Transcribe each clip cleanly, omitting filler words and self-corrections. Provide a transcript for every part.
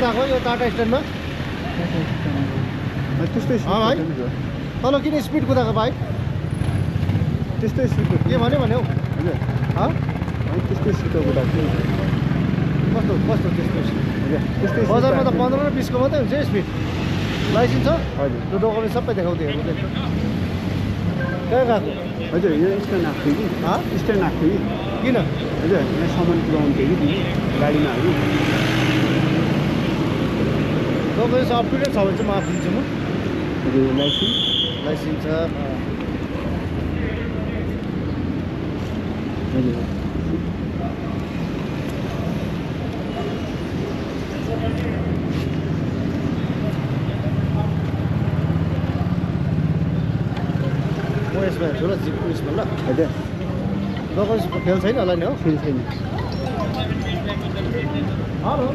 कुदाएको यो टाटा स्ट्यान्डमा त्यस्तै भाइ तल किन स्पिड कुदाएको बाइक त्यस्तै स्पिड के भन्यो भन्यो हजुर त्यस्तै स्पिड कुदाएको कस्तो कस्तो त्यस्तो त्यस्तै बजारमा त 15 र 20 को मात्रै हुन्छ स्पिड लाइसेन्स छ हजुर त्यो डकुमेन्ट सबै देखाउँदै हेर्नु कहाँ गएको हजुर यो स्ट्यान्ड आएको थियो कि स्ट्यान्ड आएको थियो कि किन हजुर यहाँ सामान पुऱ्याउनु थियो कि गाडीमा हाल्नु डकुमेन्ट अप टु डेट छ भने चाहिँ म आफू दिन्छु म हजुर लाइसेन्स लाइसेन्स छ हजुर म यसमा हेर्छु ल जिप उयसमा ल हजुर डकुमेन्ट्स फेल छैन होला नि हो फेरि छैन हेलो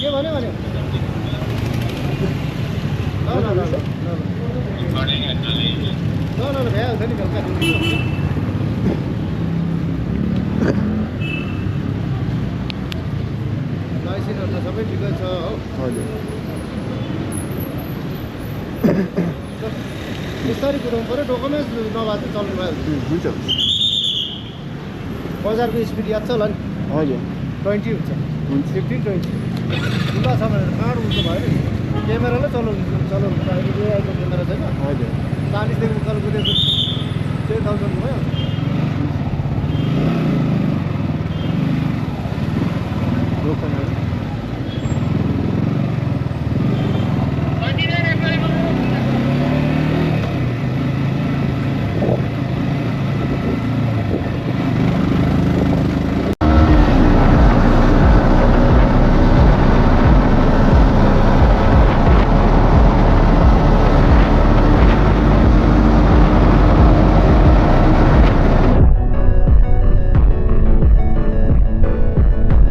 के भन्यो भन्यो ल भइहाल्छ नि बेलुका लाइसेन्सहरू त सबै ठिकै छ हो हजुर बिस्तारै कुदाउनु पऱ्यो डकुमेन्ट्स नभए चाहिँ चल्नु भयो हुन्छ बजारको स्पिड याद छ होला नि हजुर 20 हुन्छ 15 20 खुल्ला छ भनेर कहाँ उल्टो भयो नि क्यामेराले चलाउनु अहिले आएको क्यामेरा छैन हजुर 40 देखि उकालो कुदेको 10,000 भयो लोकल